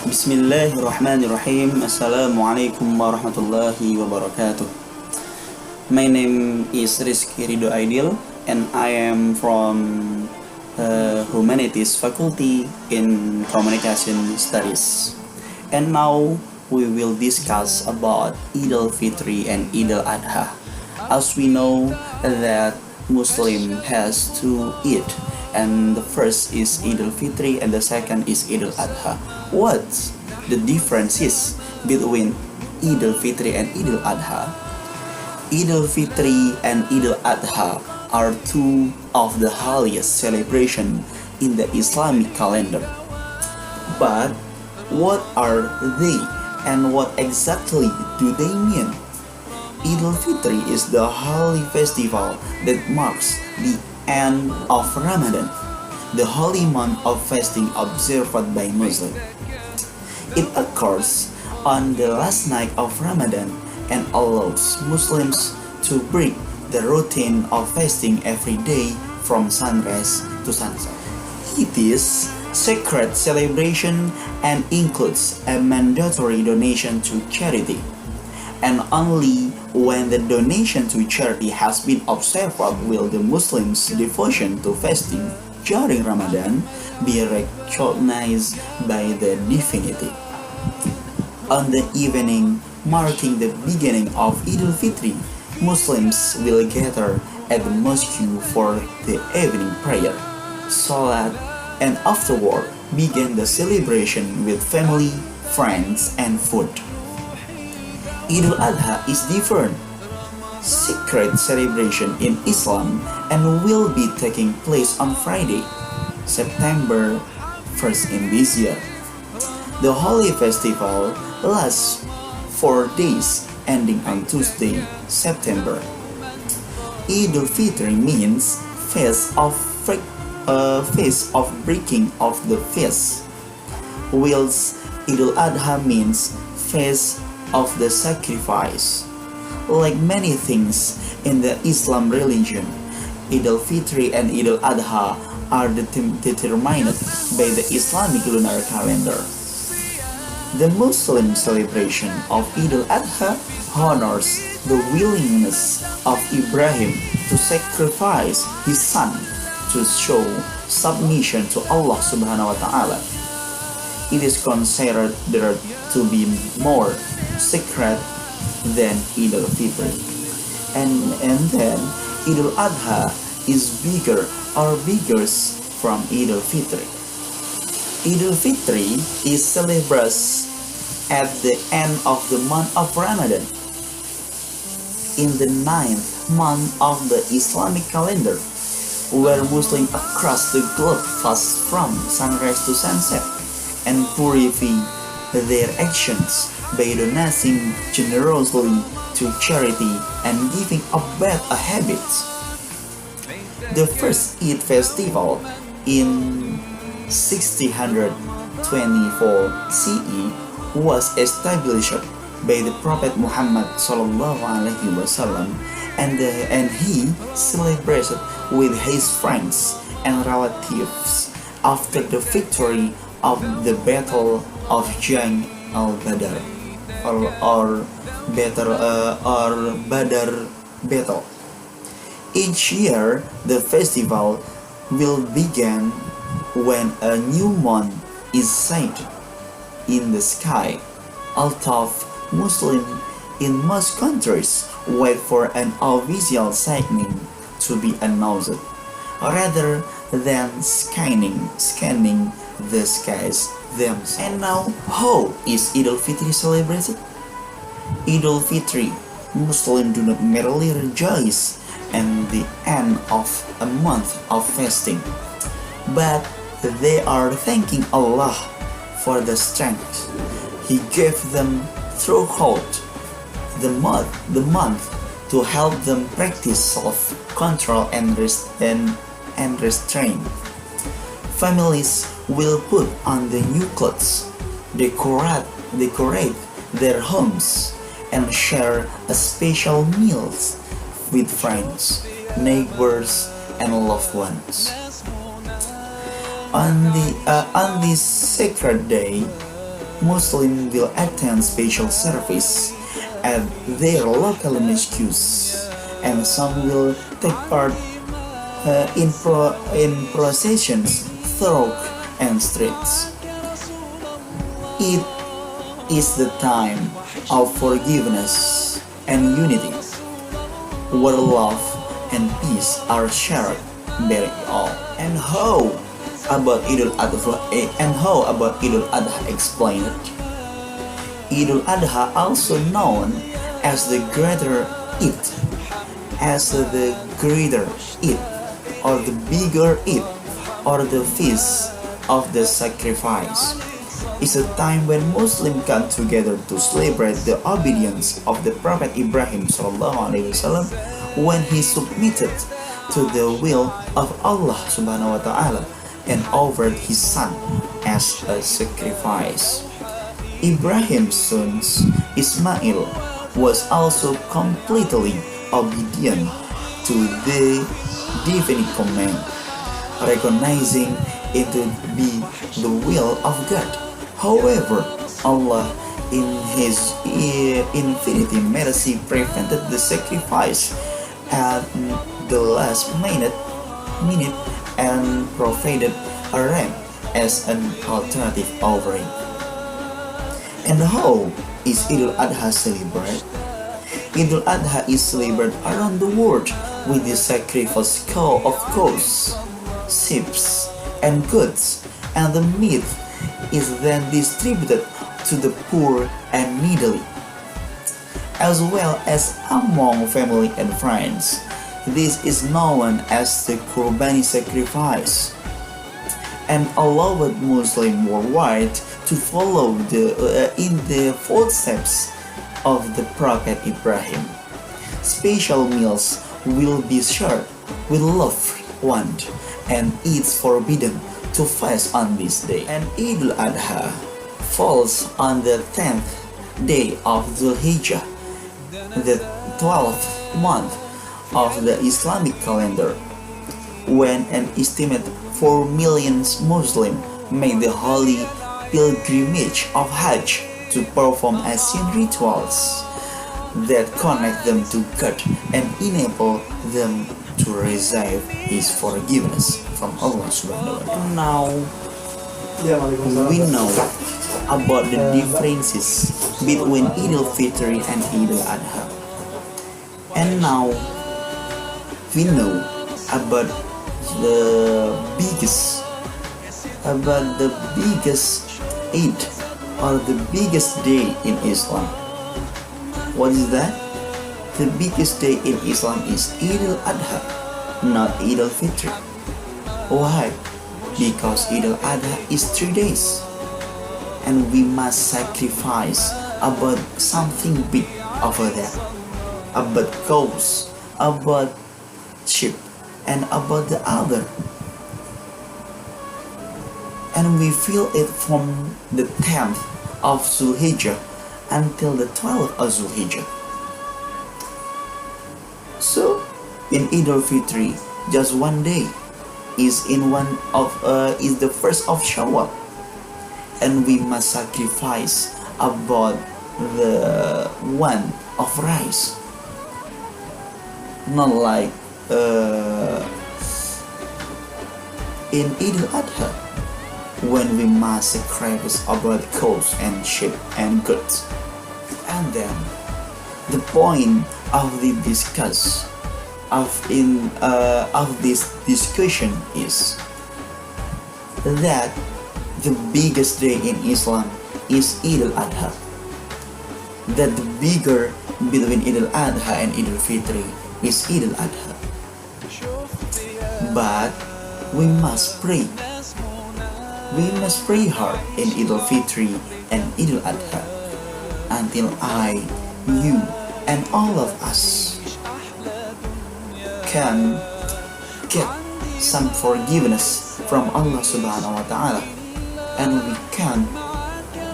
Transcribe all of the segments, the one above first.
Bismillahirrahmanirrahim. Assalamualaikum warahmatullahi wabarakatuh. My name is Rizqi Ridlo Aidil, and I am from Humanities Faculty in Communication Studies. And now we will discuss about Idul Fitri and Idul Adha. As we know that Muslim has to eat, and the first is Idul Fitri and the second is Idul Adha. What's the differences between Idul Fitri and Idul Adha? Idul Fitri and Idul Adha are two of the holiest celebration in the Islamic calendar. But what are they and what exactly do they mean? Idul Fitri is the holy festival that marks the end of Ramadan, the holy month of fasting observed by Muslims. It occurs on the last night of Ramadan and allows Muslims to break the routine of fasting every day from sunrise to sunset. It is sacred celebration and includes a mandatory donation to charity. And only when the donation to charity has been observed will the Muslims' devotion to fasting during Ramadan be recognized by the divinity. On the evening marking the beginning of Idul Fitri, Muslims will gather at the mosque for the evening prayer, salat, and afterward begin the celebration with family, friends, and food. Idul Adha is different, sacred celebration in Islam, and will be taking place on Friday, September 1st in this year. The holy festival lasts 4 days, ending on Tuesday, September. Idul Fitri means feast of breaking of the fast, whilst Idul Adha means feast of the sacrifice. Like many things in the Islam religion, Idul Fitri and Idul Adha are determined by the Islamic lunar calendar. The Muslim celebration of Idul Adha honors the willingness of Ibrahim to sacrifice his son to show submission to Allah subhanahu wa ta'ala. It is considered to be more sacred than Idul Fitri. And then Idul Adha is bigger from Idul Fitri. Idul Fitri is celebrated at the end of the month of Ramadan, in the 9th month of the Islamic calendar, where Muslims across the globe fast from sunrise to sunset and purify their actions by donating generously to charity and giving up bad habits. The first Eid festival in 1624 CE was established by the Prophet Muhammad SAW, and he celebrated with his friends and relatives after the victory of the Battle of Jang al-Badr or Badr Battle. Each year, the festival will begin when a new moon is sighted in the sky. Although Muslims in most countries wait for an official signing to be announced, rather than scanning the skies themselves. And now, how is Idul Fitri celebrated? Idul Fitri, Muslims do not merely rejoice at the end of a month of fasting, but they are thanking Allah for the strength He gave them throughout the month to help them practice self-control and restraint. Families will put on the new clothes, decorate their homes, and share a special meals with friends, neighbors, and loved ones. On this sacred day, Muslims will attend special service at their local mosques, and some will take part in processions through and streets. It is the time of forgiveness and unity, where love and peace are shared by all. And how about Idul Adha? And how about Idul Adha explained? Idul Adha, also known as the Greater Eid, or the Bigger Eid, or the Feast of the Sacrifice, is a time when Muslims come together to celebrate the obedience of the Prophet Ibrahim SAW when he submitted to the will of Allah Subhanahu wa Ta'ala and offered his son as a sacrifice. Ibrahim's son Ismail was also completely obedient to the divine command, recognizing it to be the will of God. However, Allah in His infinite mercy prevented the sacrifice at the last minute and provided a ram as an alternative offering. And how is Idul Adha celebrated? Idul Adha is celebrated around the world with the sacrifice of cows, sheep, and goats, and the meat is then distributed to the poor and needy, as well as among family and friends. This is known as the Qurbani sacrifice, and allowed Muslims worldwide to follow in the footsteps of the Prophet Ibrahim. Special meals will be shared with loved ones, and it's forbidden to fast on this day. And Idul Adha falls on the 10th day of Zulhijjah, the 12th month of the Islamic calendar, when an estimated 4 million Muslims make the holy pilgrimage of Hajj to perform ancient rituals that connect them to God and enable them to receive His forgiveness from Allah Subhanahu wa Ta'ala. And now we know about the differences between Idul Fitri and Idul Adha. And now we know about the biggest Eid, or the biggest day in Islam. What is that? The biggest day in Islam is Idul Adha, not Idul Fitri. Why? Because Idul Adha is 3 days, and we must sacrifice about something big over that, about cows, about sheep, and about the other. And we feel it from the 10th of Zulhijjah until the 12th of Zulhijjah. So, in Idul Fitri, just 1 day is the first of Shawwal, and we must sacrifice about the one of rice, not like in Idul Adha, when we must sacrifice about cows and sheep and goats. And then the point of this discussion is that the biggest day in Islam is Idul Adha. That the bigger between Idul Adha and Idul Fitri is Idul Adha. But we must pray. We must pray hard in Idul Fitri and Idul Adha until I, you, and all of us can get some forgiveness from Allah Subhanahu wa Ta'ala, and we can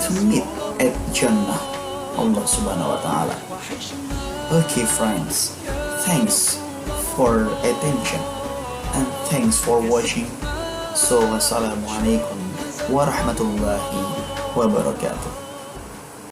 to meet at Jannah Allah Subhanahu wa Ta'ala. Okay friends, thanks for attention and thanks for watching. So wassalamualaikum warahmatullahi wabarakatuh.